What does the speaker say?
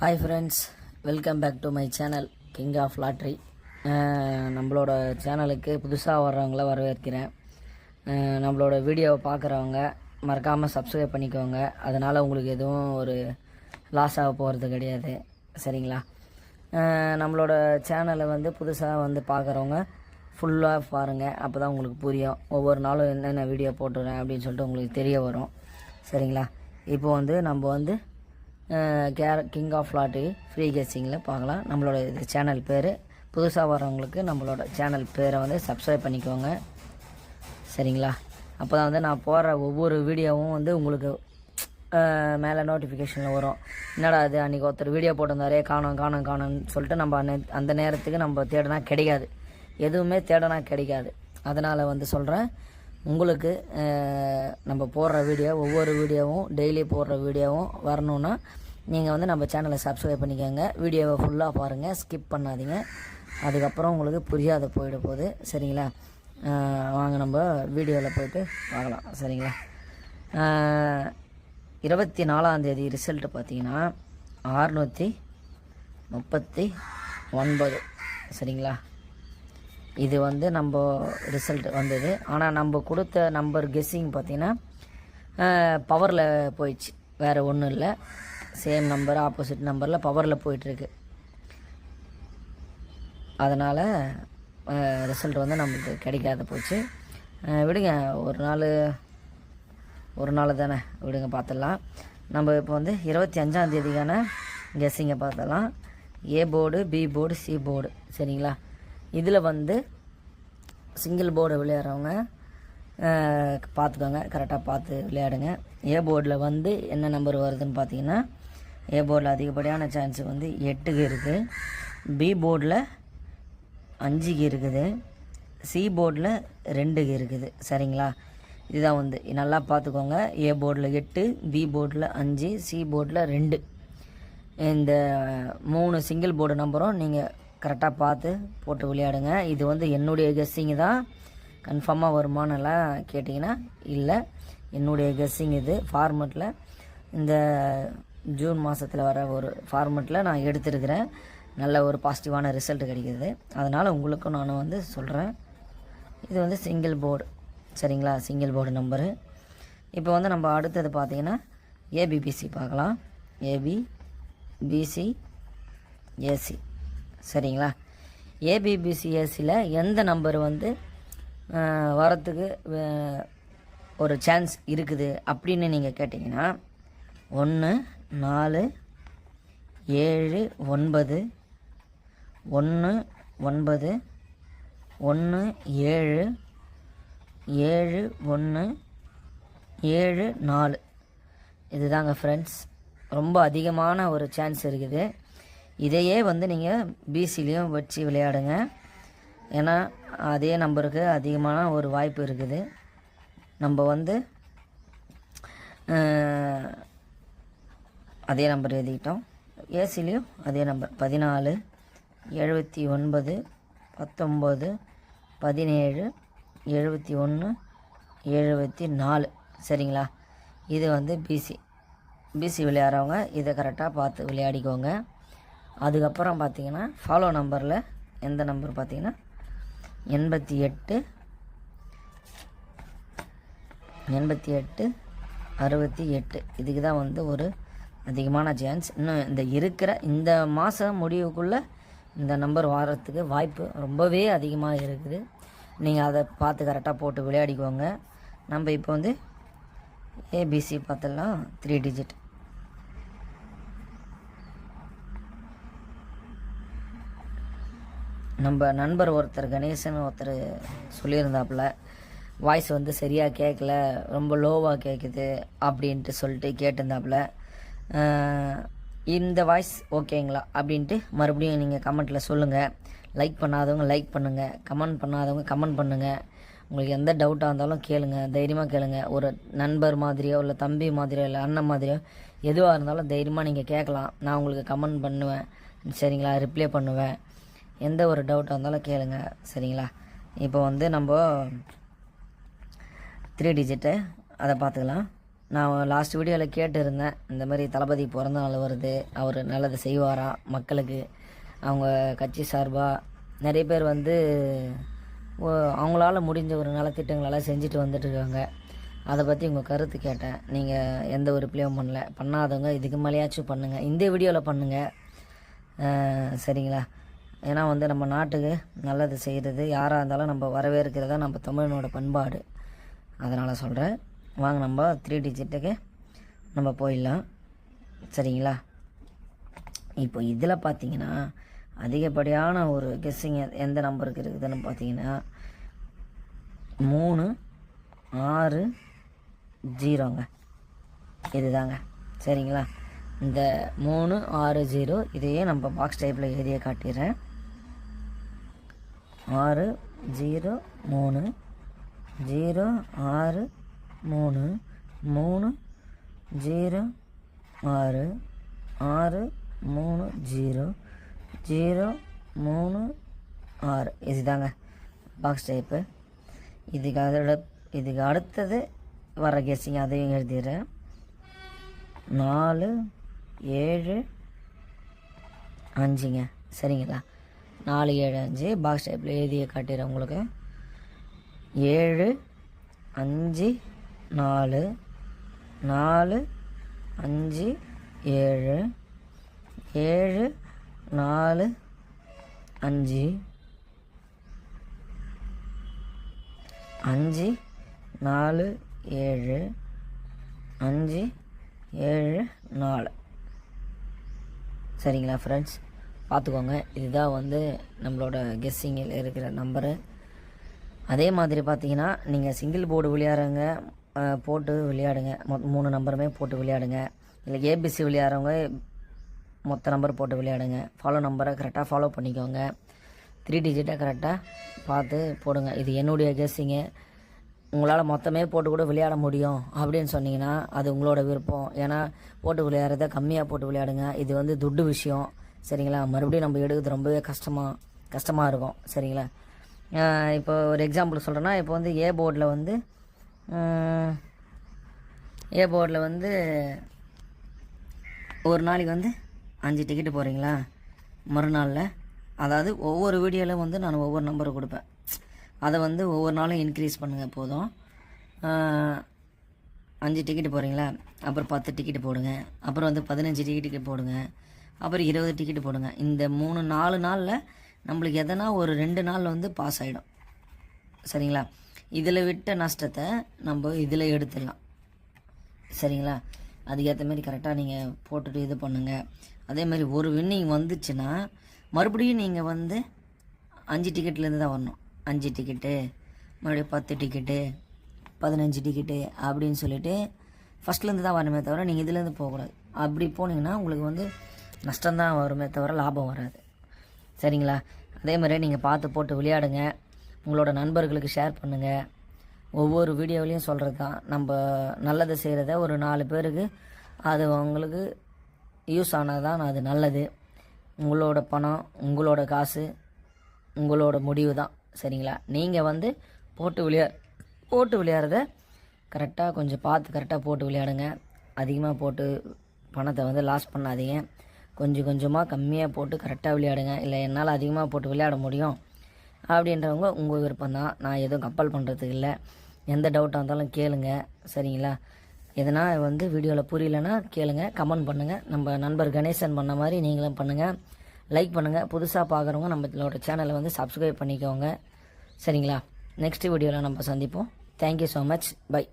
Hi friends, welcome back to my channel king of lottery. நம்மளோட சேனலுக்கு புதுசாக வர்றவங்கள வரவேற்கிறேன். நம்மளோட வீடியோவை பார்க்குறவங்க மறக்காமல் சப்ஸ்கிரைப் பண்ணிக்கோங்க. அதனால் உங்களுக்கு எதுவும் ஒரு லாஸ் ஆக போகிறது கிடையாது, சரிங்களா? நம்மளோட சேனலை புதுசாக பார்க்குறவங்க ஃபுல்லாக பாருங்கள். அப்போ தான் உங்களுக்கு புரியும். ஒவ்வொரு நாளும் என்னென்ன வீடியோ போட்டுறேன் அப்படின்னு சொல்லிட்டு உங்களுக்கு தெரிய வரும், சரிங்களா? இப்போ நம்ம கிங் ஆஃப் லாட்ரி ஃப்ரீ கெஸ்ஸிங்கில் பார்க்கலாம். நம்மளோட இது சேனல் பேர். புதுசாக வரவங்களுக்கு நம்மளோட சேனல் பேரை சப்ஸ்கிரைப் பண்ணிக்கோங்க, சரிங்களா? அப்போ தான் நான் போடுற ஒவ்வொரு வீடியோவும் உங்களுக்கு மேலே நோட்டிஃபிகேஷனில் வரும். என்னடா அது அன்றைக்கி ஒருத்தர் வீடியோ போட்டிருந்தாரே காணோன்னு சொல்லிட்டு நம்ம அந்த நேரத்துக்கு நம்ம தேடினா கிடைக்காது, எதுவுமே தேடினா கிடைக்காது. அதனால் சொல்கிறேன், உங்களுக்கு நம்ம போடுற வீடியோ ஒவ்வொரு வீடியோவும் டெய்லி போடுற வீடியோவும் வரணுன்னா நீங்கள் நம்ம சேனலை சப்ஸ்கிரைப் பண்ணிக்கோங்க. வீடியோவை ஃபுல்லாக பாருங்கள், ஸ்கிப் பண்ணாதீங்க. அதுக்கப்புறம் உங்களுக்கு புரியாத போயிட போகுது, சரிங்களா? வாங்க நம்ம வீடியோவில் போய்ட்டு பார்க்கலாம், சரிங்களா? 24ஆம் தேதி ரிசல்ட்டு பார்த்தீங்கன்னா 639, சரிங்களா? இது நம்ம ரிசல்ட் வந்தது. ஆனால் நம்ம கொடுத்த நம்பர் கெஸ்ஸிங் பார்த்திங்கன்னா பவரில் போயிடுச்சு, வேறு ஒன்றும் இல்லை. சேம் நம்பர் ஆப்போசிட் நம்பரில் பவரில் போயிட்டுருக்கு. அதனால் ரிசல்ட் நம்மளுக்கு கிடைக்காத போச்சு. விடுங்க, ஒரு நாள் தானே, விடுங்க, பார்த்துடலாம். நம்ம இப்போ 25ஆம் தேதிக்கான கெஸ்ஸிங்கை பார்த்தலாம். A board, B board, C board, சரிங்களா? இதில் சிங்கிள் போர்டு விளையாடுறவங்க பார்த்துக்கோங்க, கரெக்டாக பார்த்து விளையாடுங்க. ஏ போர்டில் என்ன நம்பர் வருதுன்னு பார்த்தீங்கன்னா, ஏ போர்டில் அதிகப்படியான சான்ஸு 8க்கு இருக்குது, பி போர்டில் 5க்கு இருக்குது, சி போர்டில் 2க்கு இருக்குது, சரிங்களா? இதுதான் நல்லா பார்த்துக்கோங்க. ஏ போர்டில் 8, பி போர்டில் 5, சி போர்டில் 2. இந்த 3 சிங்கிள் போர்டு நம்பரும் நீங்கள் கரெக்டாக பார்த்து போட்டு விளையாடுங்க. இது என்னுடைய கெஸ்ஸிங்கு தான். கன்ஃபார்மாக வருமானெல்லாம் கேட்டிங்கன்னா இல்லை, என்னுடைய கெஸ்ஸிங். இது ஃபார்மெட்டில் இந்த ஜூன் மாதத்தில் வர ஒரு ஃபார்மெட்டில் நான் எடுத்துருக்கிறேன். நல்ல ஒரு பாசிட்டிவான ரிசல்ட் கிடைக்கிது. அதனால் உங்களுக்கும் நான் சொல்கிறேன். இது சிங்கிள் போர்டு, சரிங்களா? Single board number. இப்போ நம்ம அடுத்தது பார்த்திங்கன்னா ஏபிபிசி பார்க்கலாம். ஏபி, பிசி, ஏசி, சரிங்களா? ஏபிபிசிஎஸ்சியில் எந்த நம்பர் வரத்துக்கு ஒரு சான்ஸ் இருக்குது அப்படின்னு நீங்கள் கேட்டிங்கன்னா 1, 4, 7, 9, 1, 9, 1, 7, 7, 1, 7, 4. இதுதாங்க ஃப்ரெண்ட்ஸ், ரொம்ப அதிகமான ஒரு சான்ஸ் இருக்குது. இதையே நீங்கள் பிசிலையும் வச்சு விளையாடுங்க. ஏன்னா அதே நம்பருக்கு அதிகமான ஒரு வாய்ப்பு இருக்குது. நம்ம அதே நம்பர் எழுதிக்கிட்டோம். ஏசிலையும் அதே நம்பர் 14, 79, 19, 17, 71, 74, சரிங்களா? இது பிசி விளையாடுறவங்க இதை கரெக்டாக பார்த்து விளையாடிக்கோங்க. அதுக்கப்புறம் பார்த்தீங்கன்னா ஃபாலோ நம்பரில் எந்த நம்பர் பார்த்தீங்கன்னா 88, 68, இதுக்கு தான் ஒரு அதிகமான சான்ஸ். இன்னும் இந்த மாதம் முடிவுக்குள்ளே இந்த நம்பர் வாரத்துக்கு வாய்ப்பு ரொம்பவே அதிகமாக இருக்குது. நீங்கள் அதை பார்த்து கரெக்டாக போட்டு விளையாடிக்கோங்க. நம்ம இப்போ ஏபிசி பார்த்துடலாம். 3 டிஜிட். நம்ம நண்பர் ஒருத்தர் கணேசன் ஒருத்தர் சொல்லியிருந்தாப்புல, வாய்ஸ் சரியாக கேட்கல, ரொம்ப லோவாக கேட்குது அப்படின்ட்டு சொல்லிட்டு கேட்டிருந்தாப்புல. இந்த வாய்ஸ் ஓகேங்களா அப்படின்ட்டு மறுபடியும் நீங்கள் கமெண்ட்டில் சொல்லுங்கள். லைக் பண்ணாதவங்க லைக் பண்ணுங்கள், கமெண்ட் பண்ணாதவங்க கமெண்ட் பண்ணுங்கள். உங்களுக்கு எந்த டவுட்டாக இருந்தாலும் கேளுங்க, தைரியமாக கேளுங்க. ஒரு நண்பர் மாதிரியோ இல்லை தம்பி மாதிரியோ இல்லை அண்ணன் மாதிரியோ எதுவாக இருந்தாலும் தைரியமாக நீங்கள் கேட்கலாம். நான் உங்களுக்கு கமெண்ட் பண்ணுவேன், சரிங்களா? ரிப்ளை பண்ணுவேன். எந்த ஒரு டவுட்டாக இருந்தாலும் கேளுங்க, சரிங்களா? இப்போ நம்ம 3 டிஜிட்டு அதை பார்த்துக்கலாம். நான் லாஸ்ட் வீடியோவில் கேட்டிருந்தேன், இந்த மாதிரி தளபதி பிறந்த நாள் வருது, அவர் நல்லது செய்வாரா மக்களுக்கு. அவங்க கட்சி சார்பாக நிறைய பேர் வந்து அவங்களால முடிஞ்ச ஒரு நலத்திட்டங்களெல்லாம் செஞ்சுட்டு வந்துட்டுருக்காங்க. அதை பற்றி உங்கள் கருத்து கேட்டேன். நீங்கள் எந்த ஒரு ரிப்ளையும் பண்ணல. பண்ணாதவங்க இதுக்கு மேலேயாச்சும் பண்ணுங்கள், இந்த வீடியோவில் பண்ணுங்கள், சரிங்களா? ஏன்னா வந்து நம்ம நாட்டுக்கு நல்லது செய்கிறது யாராக இருந்தாலும் நம்ம வரவேற்கிறதா நம்ம தமிழனோட பண்பாடு. அதனால் சொல்கிறேன், வாங்க நம்ம 3 டிஜிட்டுக்கு நம்ம போயிடலாம், சரிங்களா? இப்போ இதில் பார்த்தீங்கன்னா அதிகப்படியான ஒரு கெஸ்ஸிங் எந்த நம்பருக்கு இருக்குதுன்னு பார்த்தீங்கன்னா 3 6 0ங்க, இதுதாங்க, சரிங்களா? இந்த 3 6 0 இதையே நம்ம பாக்ஸ் டைப்பில் எழுதிய காட்டிடுறேன். 6 0 3 0 6 3 3 0 6 6 3 0 0 3 6 இதுதாங்க பாக்ஸ் டைப்பு. இதுக்கு அடுத்தது வர கெஸ்ஸிங் அதையும் எழுதிடுறேன். 4 7 5ங்க, சரிங்களா? 4 7 5 பாக்ஸ் டைப்பில் எழுதிய காட்டிடுறேன் உங்களுக்கு. 7 5 4 4 5 7 7 4 5 5 4 7 5 7 4, சரிங்களா ஃப்ரெண்ட்ஸ்? பார்த்துக்கோங்க, இதுதான் வந்து நம்மளோட கெஸ்ஸிங்கில் இருக்கிற நம்பரு. அதே மாதிரி பார்த்தீங்கன்னா நீங்கள் சிங்கிள் போர்டு விளையாடுறவங்க போட்டு விளையாடுங்க, 3 நம்பருமே போட்டு விளையாடுங்க. இல்லை ஏபிசி விளையாடுறவங்க மொத்த நம்பர் போட்டு விளையாடுங்க. ஃபாலோ நம்பரை கரெக்டாக ஃபாலோ பண்ணிக்கோங்க. 3 டிஜிட்டை கரெக்டாக பார்த்து போடுங்க. இது என்னுடைய கெஸ்ஸிங்கு. உங்களால் மொத்தமே போட்டு கூட விளையாட முடியும் அப்படின்னு சொன்னீங்கன்னா அது உங்களோட விருப்பம். ஏன்னா போட்டு விளையாடுறத கம்மியாக போட்டு விளையாடுங்க. இது வந்து துட்டு விஷயம், சரிங்களா? மறுபடியும் நம்ம எடுக்கிறது ரொம்பவே கஷ்டமாக இருக்கும், சரிங்களா? இப்போ ஒரு எக்ஸாம்பிள் சொல்கிறேன்னா, இப்போ வந்து ஏ போர்டில் வந்து ஒரு நாளைக்கு வந்து 5 டிக்கெட்டு போகிறீங்களா, மறுநாளில் அதாவது ஒவ்வொரு வீடியோவில் வந்து நான் ஒவ்வொரு நம்பரை கொடுப்பேன். அதை வந்து ஒவ்வொரு நாளும் இன்க்ரீஸ் பண்ணுங்கள் போதும். 5 டிக்கெட்டு போகிறீங்களா, அப்புறம் 10 டிக்கெட்டு போடுங்க, அப்புறம் வந்து 15 டிக்கெட்டு போடுங்க, அப்புறம் 20 டிக்கெட்டு போடுங்க. இந்த 3-4 நாளில் நம்மளுக்கு எதனா ஒரு 2 நாள் வந்து பாஸ் ஆகிடும், சரிங்களா? இதில் விட்ட நஷ்டத்தை நம்ம இதில் எடுத்துடலாம், சரிங்களா? அதுக்கேற்ற மாதிரி கரெக்டாக நீங்கள் போட்டுட்டு இது பண்ணுங்கள். அதே மாதிரி ஒரு வின்னிங் வந்துச்சுன்னா மறுபடியும் நீங்கள் வந்து 5 டிக்கெட்லேருந்து தான் வரணும். 5 டிக்கெட்டு, மறுபடியும் 10 டிக்கெட்டு, 15 டிக்கெட்டு அப்படின்னு சொல்லிட்டு ஃபஸ்ட்லேருந்து தான் வரணுமே தவிர நீங்கள் இதுலேருந்து போகக்கூடாது. அப்படி போனீங்கன்னா உங்களுக்கு வந்து நஷ்டம்தான் வருமே தவிர லாபம் வராது, சரிங்களா? அதே மாதிரி நீங்கள் பார்த்து போட்டு விளையாடுங்க. உங்களோட நண்பர்களுக்கு ஷேர் பண்ணுங்கள். ஒவ்வொரு வீடியோவிலையும் சொல்கிறது தான், நம்ம நல்லது செய்கிறத ஒரு 4 பேருக்கு அது அவங்களுக்கு யூஸ் ஆனால் தான் அது நல்லது. உங்களோட பணம், உங்களோட காசு, உங்களோட முடிவு தான், சரிங்களா? நீங்கள் வந்து போட்டு விளையாடுறத கரெக்டாக கொஞ்சம் பார்த்து கரெக்டாக போட்டு விளையாடுங்க. அதிகமாக போட்டு பணத்தை வந்து லாஸ் பண்ணாதீங்க. கொஞ்சமாக கம்மியாக போட்டு கரெக்டாக விளையாடுங்க. இல்லை என்னால் அதிகமாக போட்டு விளையாட முடியும் அப்படின்றவங்க உங்கள் விருப்பம் தான். நான் எதுவும் கம்பல் பண்ணுறதுக்கு இல்லை. எந்த டவுட்டாக இருந்தாலும் கேளுங்க, சரிங்களா? எதனா வந்து வீடியோவில் புரியலன்னா கேளுங்க, கமெண்ட் பண்ணுங்கள். நம்ம நண்பர் கணேசன் பண்ண மாதிரி நீங்களும் பண்ணுங்கள். லைக் பண்ணுங்கள். புதுசாக பார்க்குறவங்க நம்மளோட சேனலை வந்து சப்ஸ்கிரைப் பண்ணிக்கோங்க, சரிங்களா? நெக்ஸ்ட் வீடியோவில் நம்ம சந்திப்போம். Thank you so much. பை.